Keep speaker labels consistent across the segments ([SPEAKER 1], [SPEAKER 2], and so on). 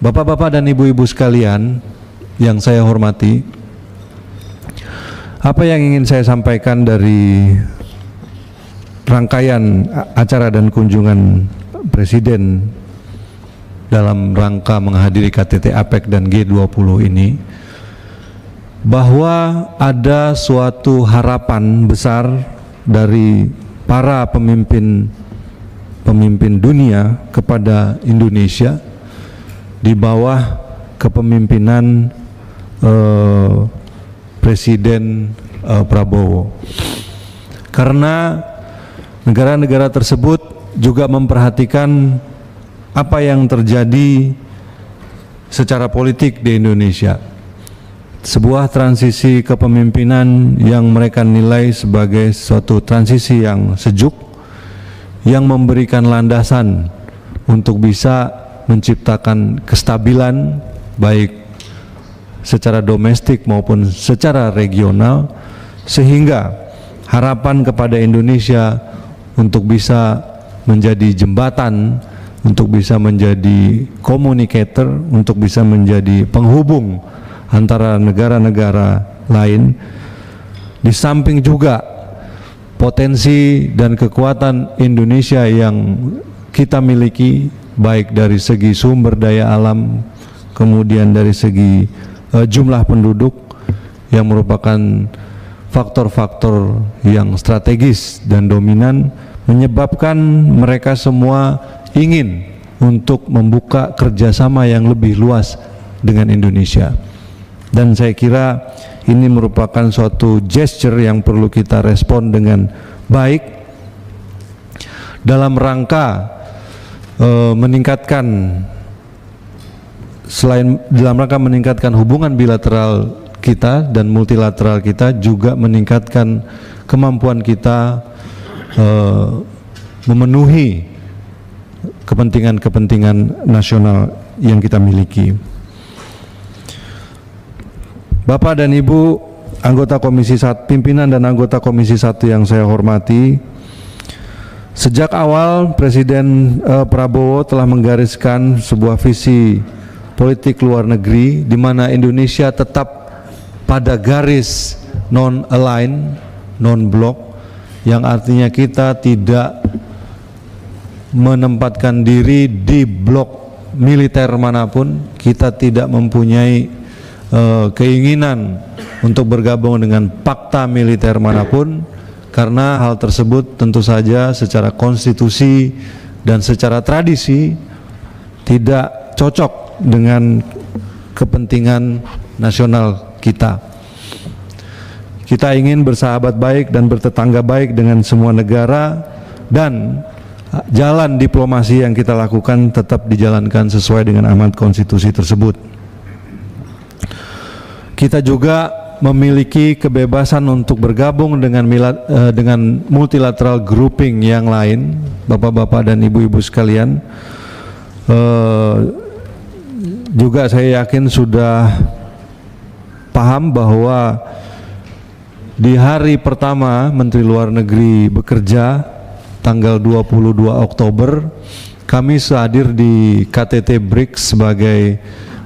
[SPEAKER 1] Bapak-bapak dan ibu-ibu sekalian yang saya hormati, apa yang ingin saya sampaikan dari rangkaian acara dan kunjungan Presiden dalam rangka menghadiri KTT APEC dan G20 ini, bahwa ada suatu harapan besar dari para pemimpin dunia kepada Indonesia di bawah kepemimpinan Presiden Prabowo, karena negara-negara tersebut juga memperhatikan apa yang terjadi secara politik di Indonesia, sebuah transisi kepemimpinan yang mereka nilai sebagai suatu transisi yang sejuk, yang memberikan landasan untuk bisa menciptakan kestabilan baik secara domestik maupun secara regional, sehingga harapan kepada Indonesia untuk bisa menjadi jembatan, untuk bisa menjadi communicator, untuk bisa menjadi penghubung antara negara-negara lain, di samping juga potensi dan kekuatan Indonesia yang kita miliki baik dari segi sumber daya alam, kemudian dari segi jumlah penduduk yang merupakan faktor-faktor yang strategis dan dominan, menyebabkan mereka semua ingin untuk membuka kerjasama yang lebih luas dengan Indonesia. Dan saya kira ini merupakan suatu gesture yang perlu kita respon dengan baik dalam rangka meningkatkan hubungan bilateral kita dan multilateral kita, juga meningkatkan kemampuan kita memenuhi kepentingan nasional yang kita miliki. Bapak dan Ibu anggota Komisi 1, pimpinan dan anggota Komisi 1 yang saya hormati, sejak awal Presiden Prabowo telah menggariskan sebuah visi politik luar negeri di mana Indonesia tetap pada garis non-align, non-blok, yang artinya kita tidak menempatkan diri di blok militer manapun, kita tidak mempunyai keinginan untuk bergabung dengan fakta militer manapun, karena hal tersebut tentu saja secara konstitusi dan secara tradisi tidak cocok dengan kepentingan nasional kita. Kita ingin bersahabat baik dan bertetangga baik dengan semua negara, dan jalan diplomasi yang kita lakukan tetap dijalankan sesuai dengan amanat konstitusi tersebut. Kita juga memiliki kebebasan untuk bergabung dengan multilateral grouping yang lain, bapak-bapak dan ibu-ibu sekalian. Juga saya yakin sudah paham bahwa di hari pertama Menteri Luar Negeri bekerja, tanggal 22 Oktober, kami hadir di KTT BRICS sebagai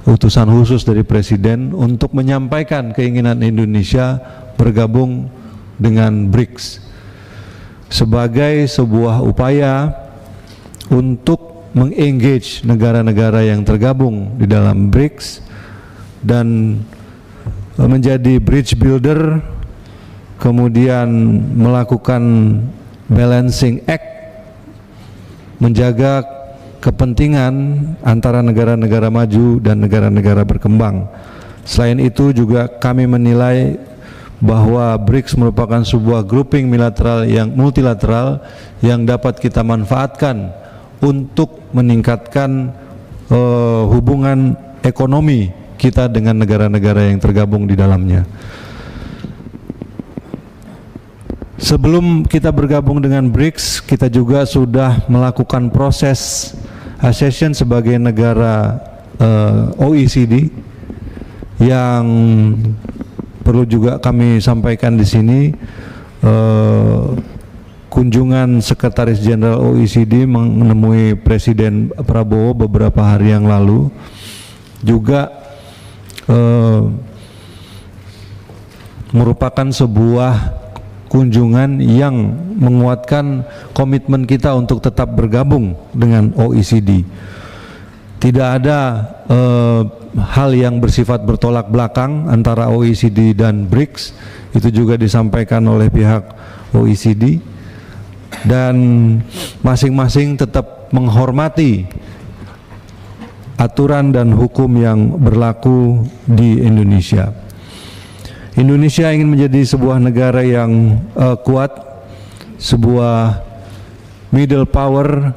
[SPEAKER 1] utusan khusus dari Presiden untuk menyampaikan keinginan Indonesia bergabung dengan BRICS sebagai sebuah upaya untuk mengengage negara-negara yang tergabung di dalam BRICS dan menjadi bridge builder, kemudian melakukan balancing act, menjaga kepentingan antara negara-negara maju dan negara-negara berkembang. Selain itu juga kami menilai bahwa BRICS merupakan sebuah grouping multilateral yang dapat kita manfaatkan untuk meningkatkan hubungan ekonomi kita dengan negara-negara yang tergabung di dalamnya. Sebelum kita bergabung dengan BRICS, kita juga sudah melakukan proses accession sebagai negara OECD, yang perlu juga kami sampaikan di sini. Kunjungan Sekretaris Jenderal OECD menemui Presiden Prabowo beberapa hari yang lalu, juga merupakan sebuah kunjungan yang menguatkan komitmen kita untuk tetap bergabung dengan OECD. Tidak ada hal yang bersifat bertolak belakang antara OECD dan BRICS, itu juga disampaikan oleh pihak OECD, dan masing-masing tetap menghormati aturan dan hukum yang berlaku di Indonesia. Indonesia ingin menjadi sebuah negara yang kuat, sebuah middle power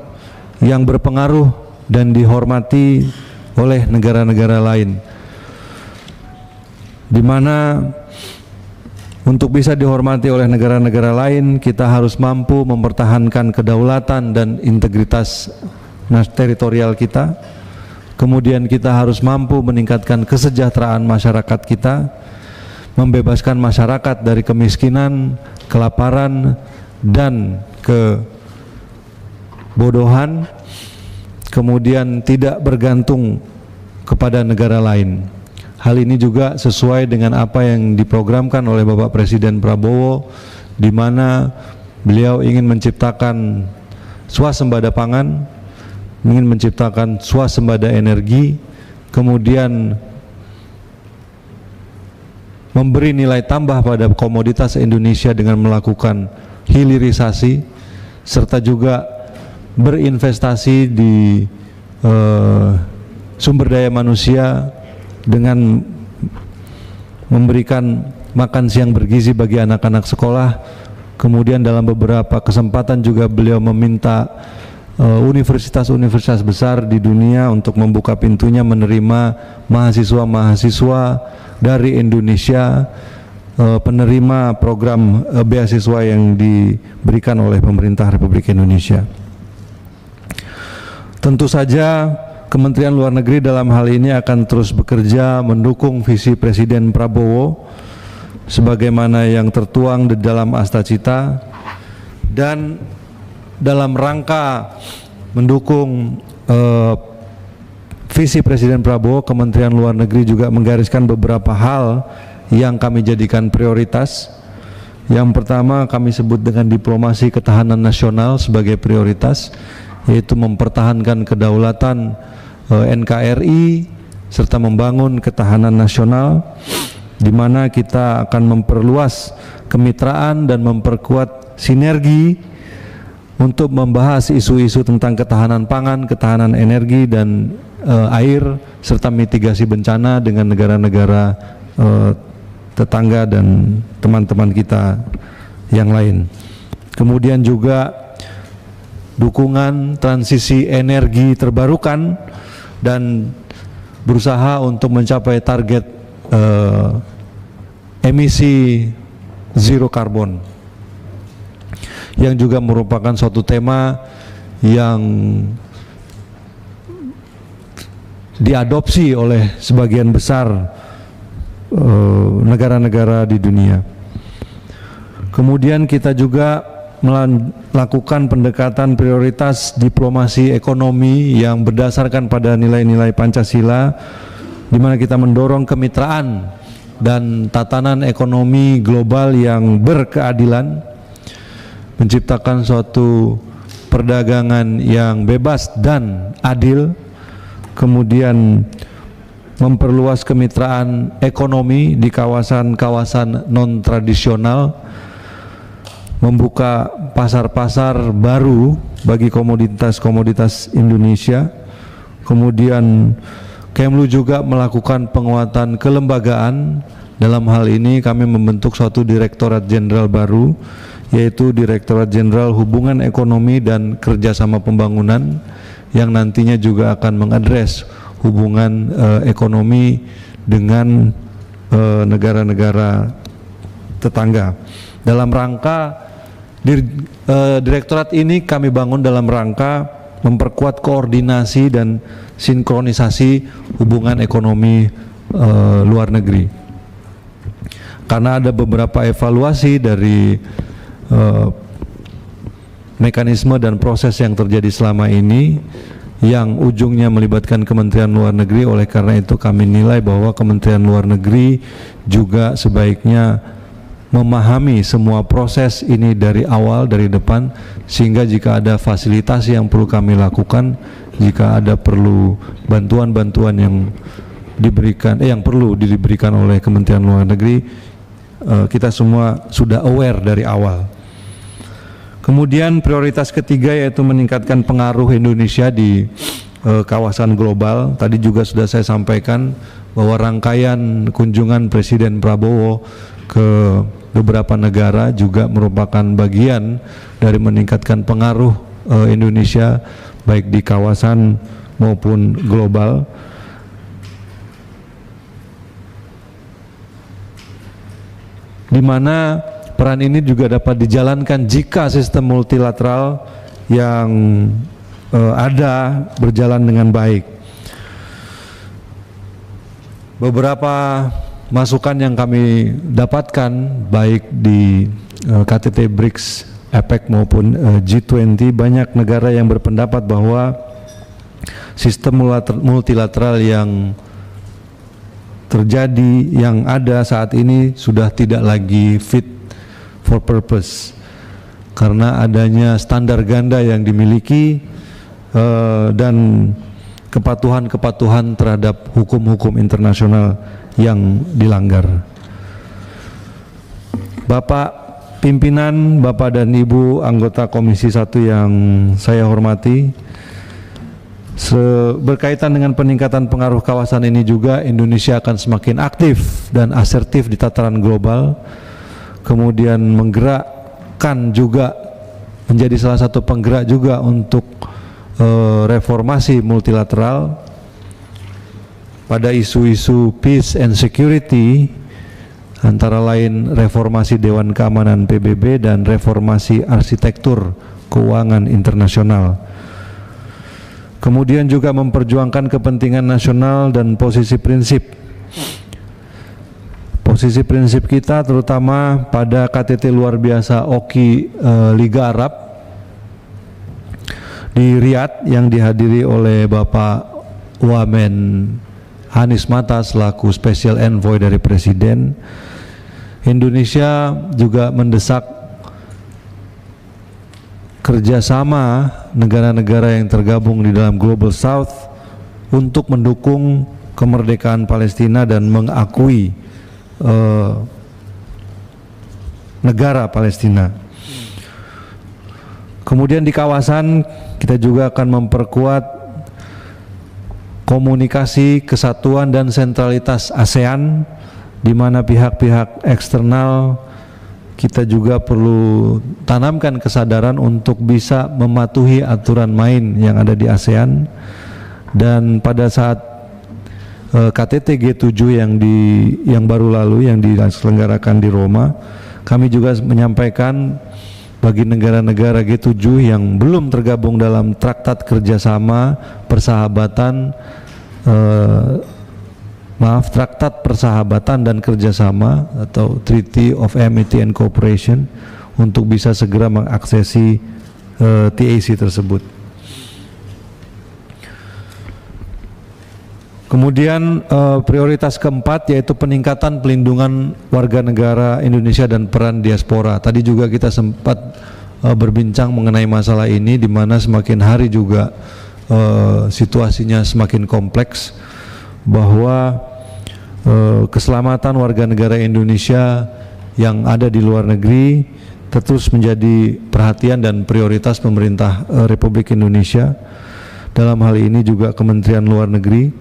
[SPEAKER 1] yang berpengaruh dan dihormati oleh negara-negara lain, di mana untuk bisa dihormati oleh negara-negara lain kita harus mampu mempertahankan kedaulatan dan integritas teritorial kita. Kemudian kita harus mampu meningkatkan kesejahteraan masyarakat kita, membebaskan masyarakat dari kemiskinan, kelaparan, dan kebodohan, kemudian tidak bergantung kepada negara lain. Hal ini juga sesuai dengan apa yang diprogramkan oleh Bapak Presiden Prabowo, di mana beliau ingin menciptakan swasembada pangan, ingin menciptakan swasembada energi, kemudian memberi nilai tambah pada komoditas Indonesia dengan melakukan hilirisasi, serta juga berinvestasi di sumber daya manusia dengan memberikan makan siang bergizi bagi anak-anak sekolah. Kemudian dalam beberapa kesempatan juga beliau meminta universitas-universitas besar di dunia untuk membuka pintunya menerima mahasiswa-mahasiswa dari Indonesia, penerima program beasiswa yang diberikan oleh pemerintah Republik Indonesia. Tentu saja Kementerian Luar Negeri dalam hal ini akan terus bekerja mendukung visi Presiden Prabowo sebagaimana yang tertuang di dalam Astacita, dan dalam rangka mendukung visi Presiden Prabowo, Kementerian Luar Negeri juga menggariskan beberapa hal yang kami jadikan prioritas. Yang pertama kami sebut dengan diplomasi ketahanan nasional sebagai prioritas, yaitu mempertahankan kedaulatan NKRI serta membangun ketahanan nasional, di mana kita akan memperluas kemitraan dan memperkuat sinergi untuk membahas isu-isu tentang ketahanan pangan, ketahanan energi dan air, serta mitigasi bencana dengan negara-negara tetangga dan teman-teman kita yang lain. Kemudian juga dukungan transisi energi terbarukan dan berusaha untuk mencapai target emisi zero karbon, yang juga merupakan suatu tema yang diadopsi oleh sebagian besar negara-negara di dunia. Kemudian kita juga melakukan pendekatan prioritas diplomasi ekonomi yang berdasarkan pada nilai-nilai Pancasila, di mana kita mendorong kemitraan dan tatanan ekonomi global yang berkeadilan, menciptakan suatu perdagangan yang bebas dan adil, kemudian memperluas kemitraan ekonomi di kawasan-kawasan non-tradisional, membuka pasar-pasar baru bagi komoditas-komoditas Indonesia. Kemudian Kemlu juga melakukan penguatan kelembagaan. Dalam hal ini kami membentuk suatu Direktorat Jenderal baru, yaitu Direktorat Jenderal Hubungan Ekonomi dan Kerjasama Pembangunan, yang nantinya juga akan mengadres hubungan ekonomi dengan negara-negara tetangga. Dalam rangka direktorat ini kami bangun dalam rangka memperkuat koordinasi dan sinkronisasi hubungan ekonomi luar negeri. Karena ada beberapa evaluasi dari mekanisme dan proses yang terjadi selama ini, yang ujungnya melibatkan Kementerian Luar Negeri. Oleh karena itu kami nilai bahwa Kementerian Luar Negeri juga sebaiknya memahami semua proses ini dari awal, dari depan, sehingga jika ada fasilitasi yang perlu kami lakukan, jika ada perlu bantuan-bantuan yang diberikan, yang perlu diberikan oleh Kementerian Luar Negeri, kita semua sudah aware dari awal. Kemudian prioritas ketiga yaitu meningkatkan pengaruh Indonesia di kawasan global. Tadi juga sudah saya sampaikan bahwa rangkaian kunjungan Presiden Prabowo ke beberapa negara juga merupakan bagian dari meningkatkan pengaruh Indonesia baik di kawasan maupun global. Di mana peran ini juga dapat dijalankan jika sistem multilateral yang ada berjalan dengan baik. Beberapa masukan yang kami dapatkan baik di KTT BRICS, APEC maupun G20, banyak negara yang berpendapat bahwa sistem multilateral yang terjadi, yang ada saat ini sudah tidak lagi fit for purpose karena adanya standar ganda yang dimiliki dan kepatuhan-kepatuhan terhadap hukum-hukum internasional yang dilanggar. Bapak pimpinan, Bapak dan Ibu anggota Komisi 1 yang saya hormati, berkaitan dengan peningkatan pengaruh kawasan ini juga Indonesia akan semakin aktif dan asertif di tataran global, kemudian menggerakkan juga menjadi salah satu penggerak juga untuk reformasi multilateral pada isu-isu peace and security, antara lain reformasi Dewan Keamanan PBB dan reformasi arsitektur keuangan internasional. Kemudian juga memperjuangkan kepentingan nasional dan posisi prinsip kita terutama pada KTT luar biasa OKI Liga Arab di Riyadh yang dihadiri oleh Bapak Wamen Anies Mata selaku Special Envoy dari Presiden. Indonesia juga mendesak kerjasama negara-negara yang tergabung di dalam Global South untuk mendukung kemerdekaan Palestina dan mengakui negara Palestina. Kemudian di kawasan kita juga akan memperkuat komunikasi, kesatuan dan sentralitas ASEAN, di mana pihak-pihak eksternal kita juga perlu tanamkan kesadaran untuk bisa mematuhi aturan main yang ada di ASEAN. Dan pada saat KTT G7 yang baru lalu yang diselenggarakan di Roma, kami juga menyampaikan bagi negara-negara G7 yang belum tergabung dalam traktat kerjasama persahabatan, traktat persahabatan dan kerjasama atau Treaty of Amity and Cooperation, untuk bisa segera mengaksesi TAC tersebut. Kemudian prioritas keempat yaitu peningkatan pelindungan warga negara Indonesia dan peran diaspora. Tadi juga kita sempat berbincang mengenai masalah ini, di mana semakin hari juga situasinya semakin kompleks, bahwa keselamatan warga negara Indonesia yang ada di luar negeri terus menjadi perhatian dan prioritas pemerintah Republik Indonesia. Dalam hal ini juga Kementerian Luar Negeri.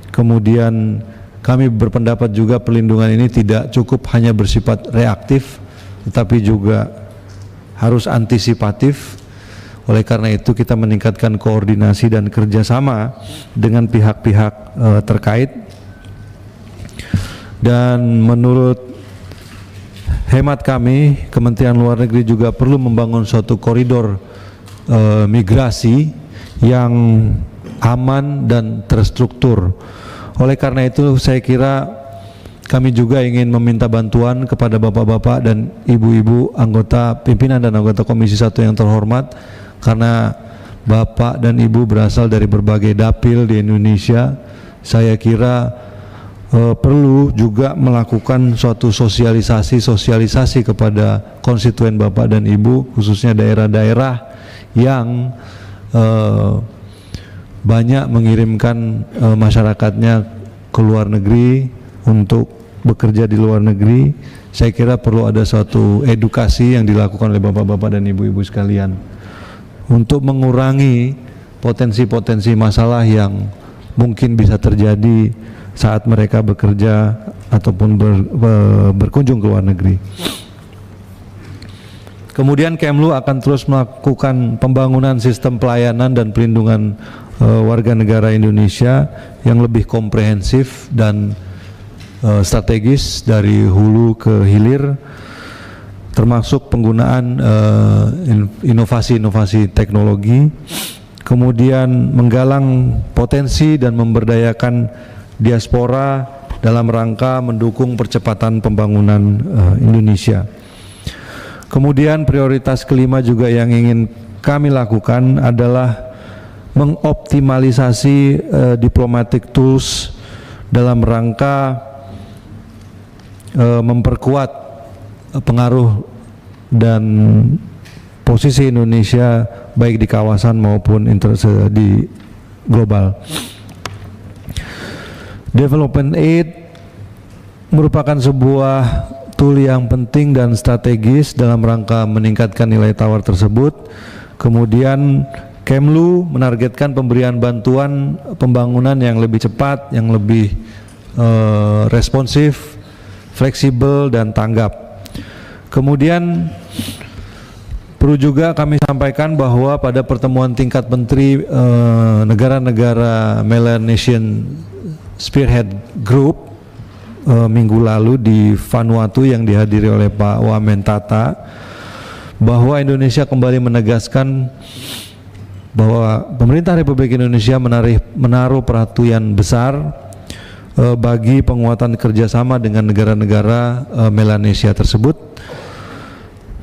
[SPEAKER 1] Kemudian kami berpendapat juga perlindungan ini tidak cukup hanya bersifat reaktif, tetapi juga harus antisipatif. Oleh karena itu kita meningkatkan koordinasi dan kerjasama dengan pihak-pihak terkait. Dan menurut hemat kami, Kementerian Luar Negeri juga perlu membangun suatu koridor migrasi yang aman dan terstruktur. Oleh karena itu saya kira kami juga ingin meminta bantuan kepada bapak-bapak dan ibu-ibu anggota pimpinan dan anggota Komisi 1 yang terhormat, karena Bapak dan Ibu berasal dari berbagai dapil di Indonesia. Saya kira perlu juga melakukan suatu sosialisasi kepada konstituen Bapak dan Ibu, khususnya daerah-daerah yang banyak mengirimkan masyarakatnya ke luar negeri untuk bekerja di luar negeri. Saya kira perlu ada suatu edukasi yang dilakukan oleh bapak-bapak dan ibu-ibu sekalian untuk mengurangi potensi-potensi masalah yang mungkin bisa terjadi saat mereka bekerja ataupun berkunjung ke luar negeri. Kemudian Kemlu akan terus melakukan pembangunan sistem pelayanan dan perlindungan warga negara Indonesia yang lebih komprehensif dan strategis dari hulu ke hilir, termasuk penggunaan inovasi-inovasi teknologi, kemudian menggalang potensi dan memberdayakan diaspora dalam rangka mendukung percepatan pembangunan Indonesia. Kemudian prioritas kelima juga yang ingin kami lakukan adalah mengoptimalisasi diplomatic tools dalam rangka memperkuat pengaruh dan posisi Indonesia baik di kawasan maupun di global. Development Aid merupakan sebuah tool yang penting dan strategis dalam rangka meningkatkan nilai tawar tersebut. Kemudian Kemlu menargetkan pemberian bantuan pembangunan yang lebih cepat, yang lebih responsif, fleksibel dan tanggap. Kemudian perlu juga kami sampaikan bahwa pada pertemuan tingkat menteri negara-negara Melanesian Spearhead Group minggu lalu di Vanuatu yang dihadiri oleh Pak Wamentata, bahwa Indonesia kembali menegaskan bahwa pemerintah Republik Indonesia menaruh perhatian besar bagi penguatan kerjasama dengan negara-negara Melanesia tersebut,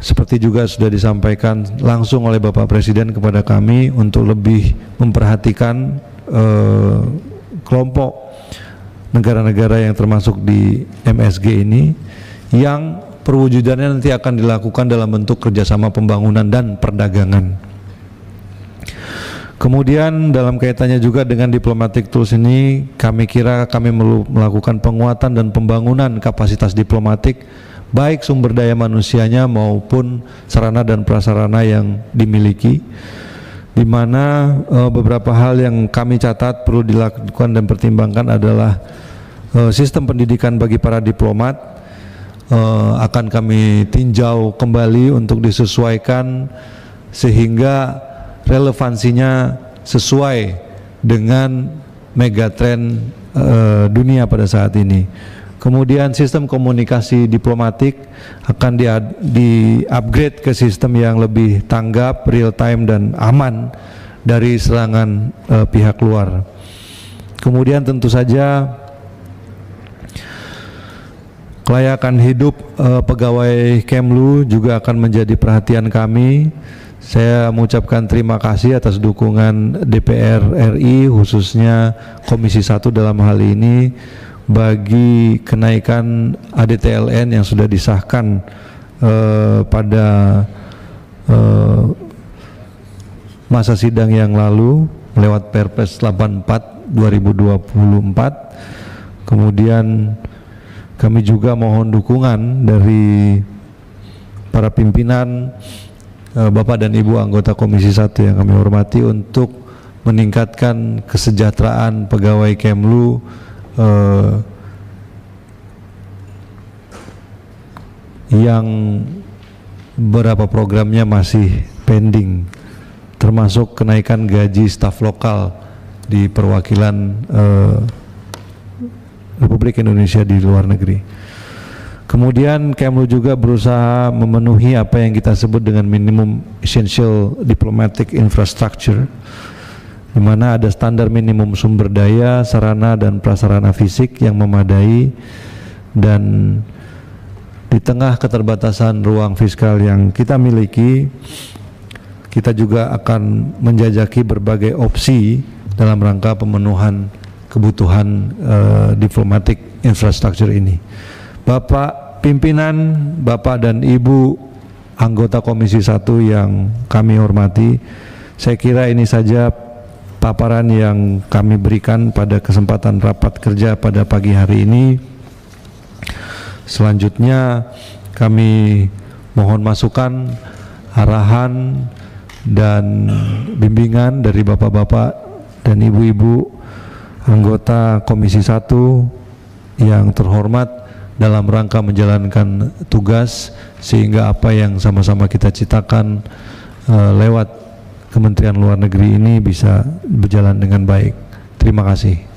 [SPEAKER 1] seperti juga sudah disampaikan langsung oleh Bapak Presiden kepada kami untuk lebih memperhatikan kelompok negara-negara yang termasuk di MSG ini, yang perwujudannya nanti akan dilakukan dalam bentuk kerjasama pembangunan dan perdagangan. Kemudian dalam kaitannya juga dengan diplomatic tools ini, kami kira kami melakukan penguatan dan pembangunan kapasitas diplomatik, baik sumber daya manusianya maupun sarana dan prasarana yang dimiliki, di mana beberapa hal yang kami catat perlu dilakukan dan pertimbangkan adalah sistem pendidikan bagi para diplomat akan kami tinjau kembali untuk disesuaikan sehingga relevansinya sesuai dengan megatrend dunia pada saat ini. Kemudian sistem komunikasi diplomatik akan di-upgrade ke sistem yang lebih tanggap, real time dan aman dari serangan pihak luar. Kemudian tentu saja kelayakan hidup pegawai Kemlu juga akan menjadi perhatian kami. Saya mengucapkan terima kasih atas dukungan DPR RI, khususnya Komisi 1 dalam hal ini, bagi kenaikan ADTLN yang sudah disahkan pada masa sidang yang lalu lewat Perpres 84 2024. Kemudian kami juga mohon dukungan dari para pimpinan, Bapak dan Ibu anggota Komisi 1 yang kami hormati, untuk meningkatkan kesejahteraan pegawai Kemlu yang beberapa programnya masih pending, termasuk kenaikan gaji staf lokal di perwakilan Republik Indonesia di luar negeri. Kemudian Kemlu juga berusaha memenuhi apa yang kita sebut dengan minimum essential diplomatic infrastructure, di mana ada standar minimum sumber daya, sarana dan prasarana fisik yang memadai, dan di tengah keterbatasan ruang fiskal yang kita miliki, kita juga akan menjajaki berbagai opsi dalam rangka pemenuhan kebutuhan diplomatic infrastructure ini. Bapak pimpinan, Bapak dan Ibu anggota Komisi 1 yang kami hormati, saya kira ini saja paparan yang kami berikan pada kesempatan rapat kerja pada pagi hari ini. Selanjutnya kami mohon masukan, arahan dan bimbingan dari bapak-bapak dan ibu-ibu anggota Komisi 1 yang terhormat dalam rangka menjalankan tugas, sehingga apa yang sama-sama kita citakan lewat Kementerian Luar Negeri ini bisa berjalan dengan baik. Terima kasih.